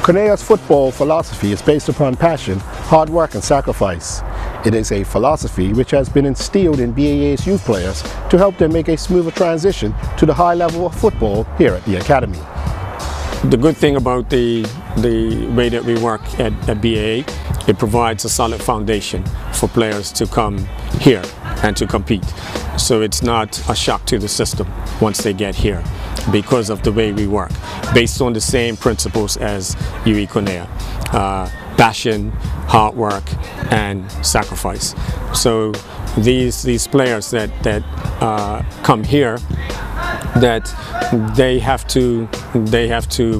Conea's football philosophy is based upon passion, hard work and sacrifice. It is a philosophy which has been instilled in BAA's youth players to help them make a smoother transition to the high level of football here at the Academy. The good thing about the way that we work at BAA, it provides a solid foundation for players to come here and to compete. So it's not a shock to the system once they get here because of the way we work, based on the same principles as UE Conea. Passion, hard work and sacrifice. So these players that come here, that they have to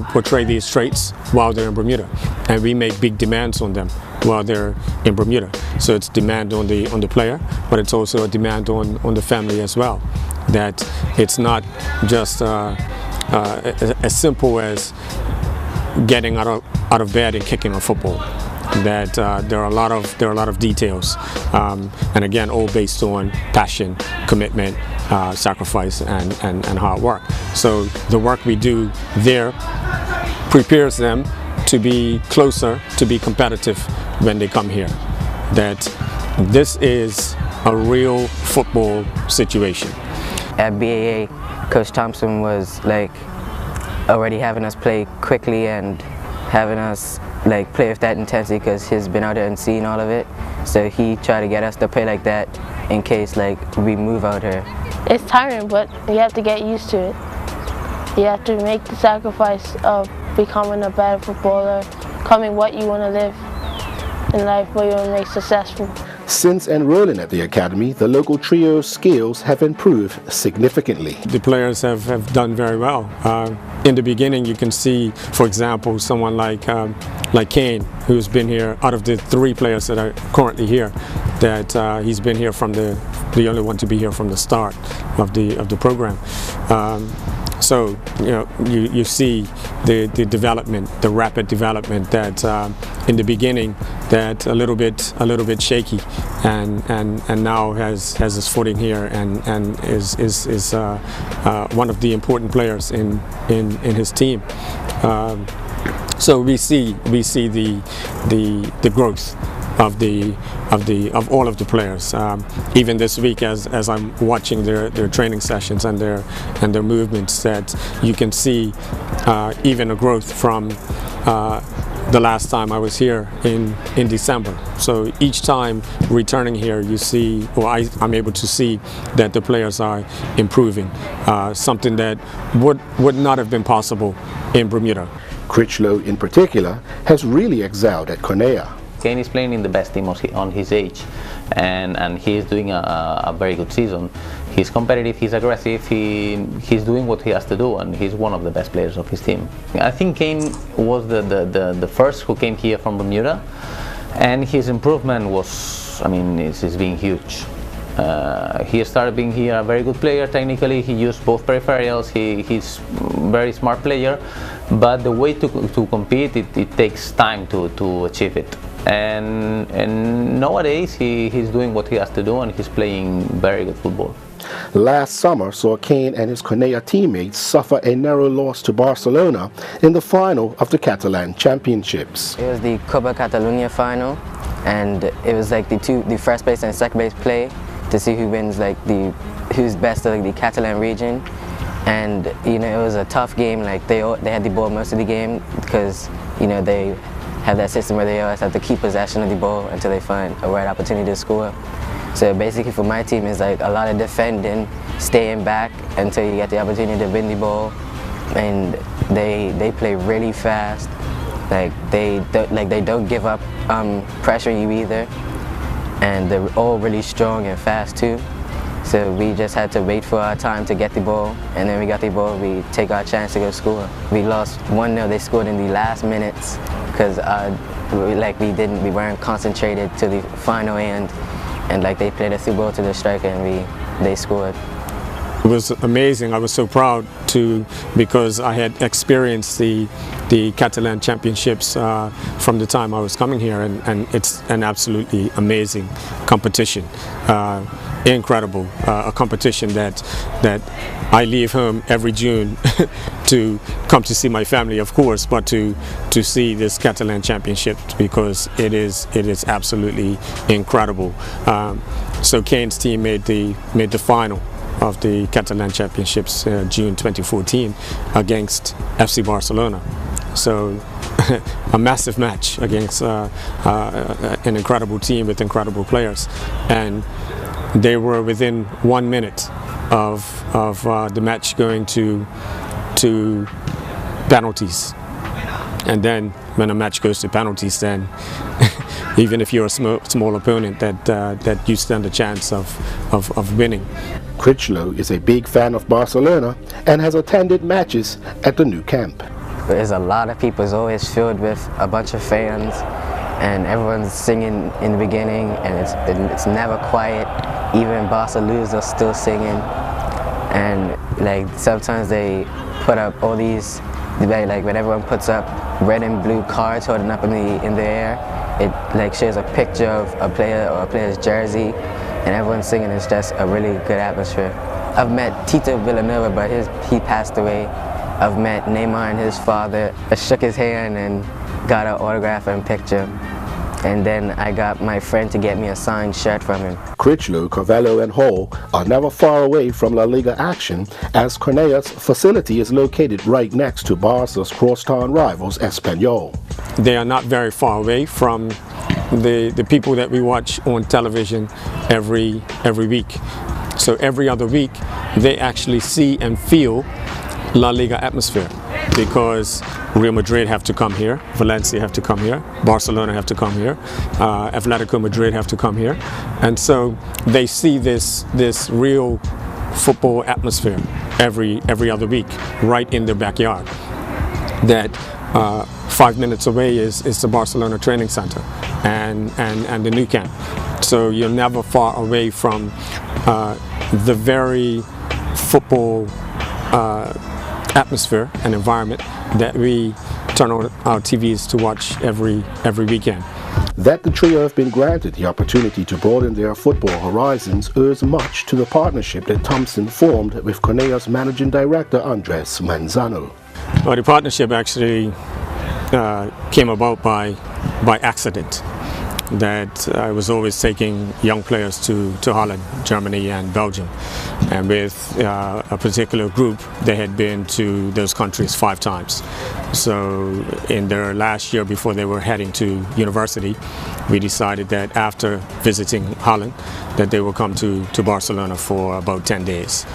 portray these traits while they're in Bermuda, and we make big demands on them while they're in Bermuda. So it's demand on the player, but it's also a demand on the family as well. That it's not just as simple as getting out of bed and kicking a football. That there are a lot of details, and again, all based on passion, commitment, sacrifice, and hard work. So the work we do there prepares them to be closer, to be competitive when they come here. That this is a real football situation. At BAA, Coach Thompson was like already having us play quickly and having us like play with that intensity because he's been out there and seen all of it. So he tried to get us to play like that in case like we move out here. It's tiring, but you have to get used to it. You have to make the sacrifice of becoming a better footballer, becoming what you want to live in life, what you want to make successful. Since enrolling at the Academy, the local trio's skills have improved significantly. The players have done very well. In the beginning, you can see, for example, someone like Kane, who's been here, out of the 3 players that are currently here, that he's been here from the only one to be here from the start of the program. So you see the development, the rapid development that in the beginning that a little bit shaky, and now has his footing here and is one of the important players in his team. So we see the growth of all of the players. Even this week, as I'm watching their training sessions and their movements, that you can see even a growth from the last time I was here in December. So each time returning here, you see, or I'm able to see that the players are improving, something that would not have been possible in Bermuda. Critchlow in particular has really excelled at Conea. Kane is playing in the best team on his age, and he is doing a very good season. He's competitive, he's aggressive, he's doing what he has to do, and he's one of the best players of his team. I think Kane was the first who came here from Bermuda, and his improvement was, I mean, it's been huge. He started being here a very good player technically. He used both peripherals. He's a very smart player, but the way to compete, it takes time to achieve it. And nowadays he's doing what he has to do, and he's playing very good football. Last summer saw Kane and his Conea teammates suffer a narrow loss to Barcelona in the final of the Catalan Championships. It was the Copa Catalunya final, and it was like the first place and second place play to see who wins, like who's best of the Catalan region. And it was a tough game. Like they had the ball most of the game because they have that system where they always have to keep possession of the ball until they find a right opportunity to score. So basically for my team, it's like a lot of defending, staying back until you get the opportunity to win the ball, and they play really fast. Like they don't give up pressuring you either, and they're all really strong and fast too. So we just had to wait for our time to get the ball, and then we got the ball, we take our chance to go score. We lost 1-0, they scored in the last minutes because we weren't concentrated to the final end, and like they played a through ball to the striker and they scored. It was amazing. I was so proud because I had experienced the Catalan Championships from the time I was coming here, and it's an absolutely amazing competition. incredible. A competition that I leave home every June to come to see my family, of course, but to see this Catalan Championship, because it is absolutely incredible. So Kane's team made the final of the Catalan Championships June 2014 against FC Barcelona. So a massive match against an incredible team with incredible players, and they were within 1 minute of the match going to penalties. And then when a match goes to penalties, then even if you're a small opponent, that you stand a chance of winning. Critchlow is a big fan of Barcelona and has attended matches at the new camp. There's a lot of people. It's always filled with a bunch of fans, and everyone's singing in the beginning, and it's never quiet. Even Barca lose, they're still singing. And like sometimes they put up all these, like when everyone puts up red and blue cards holding up in the air, it like shows a picture of a player or a player's jersey, and everyone's singing. It's just a really good atmosphere. I've met Tito Villanova, but he passed away. I've met Neymar and his father. I shook his hand and got an autograph and picture. And then I got my friend to get me a signed shirt from him. Critchlow, Carvalho and Hall are never far away from La Liga action, as Cornea's facility is located right next to Barca's crosstown rivals Espanyol. They are not very far away from the people that we watch on television every week. So every other week they actually see and feel La Liga atmosphere, because Real Madrid have to come here, Valencia have to come here, Barcelona have to come here, Atletico Madrid have to come here, and so they see this real football atmosphere every other week right in their backyard. That 5 minutes away is the Barcelona training center and the new camp. So you're never far away from the very football atmosphere and environment that we turn on our TVs to watch every weekend. That the trio have been granted the opportunity to broaden their football horizons owes much to the partnership that Thompson formed with Cornea's managing director Andres Manzano. Well, the partnership actually came about by accident. That I was always taking young players to Holland, Germany and Belgium, and with a particular group they had been to those countries 5 times. So in their last year before they were heading to university, we decided that after visiting Holland that they would come to Barcelona for about 10 days,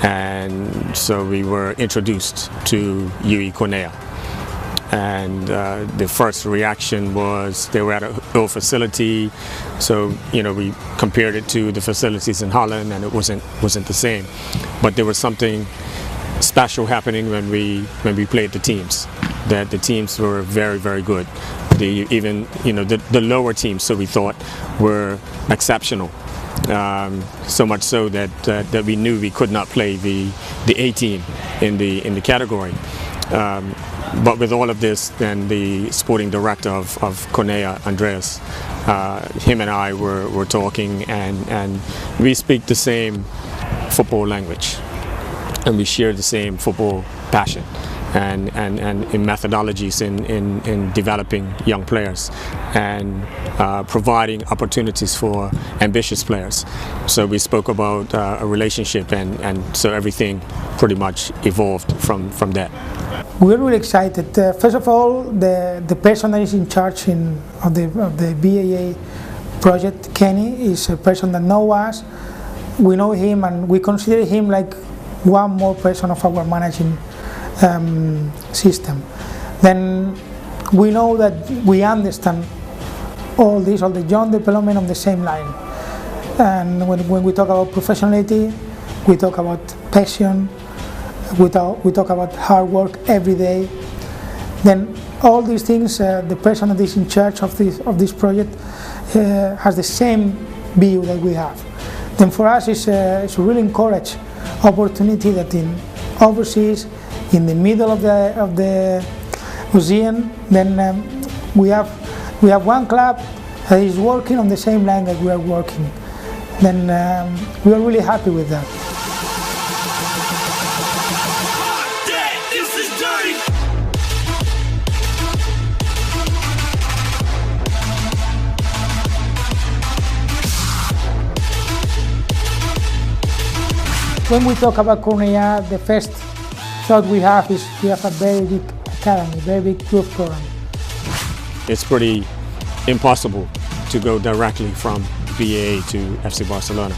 and so we were introduced to UE Cornea. And the first reaction was they were at an old facility, so we compared it to the facilities in Holland, and it wasn't the same. But there was something special happening when we played the teams. That the teams were very, very good. The lower teams, so we thought, were exceptional. So much so that we knew we could not play the A team in the category. But with all of this, then the sporting director of Cornea, Andreas, him and I were talking, and we speak the same football language, and we share the same football passion and in methodologies in developing young players and providing opportunities for ambitious players. So we spoke about a relationship, and so everything pretty much evolved from that. We're really excited. First of all, the person that is in charge of the BAA project, Kenny, is a person that knows us. We know him, and we consider him like one more person of our managing system. Then we know that we understand all the young development on the same line. And when we talk about professionality, we talk about passion. We talk about hard work every day. Then all these things, the person that is in charge of this project has the same view that we have. Then for us, it's a really encouraged opportunity that in overseas, in the middle of the museum, then we have one club that is working on the same line that we are working. then we are really happy with that. When we talk about Cornellà, the first thought we have is we have a very big academy, very big youth program. It's pretty impossible to go directly from BAA to FC Barcelona.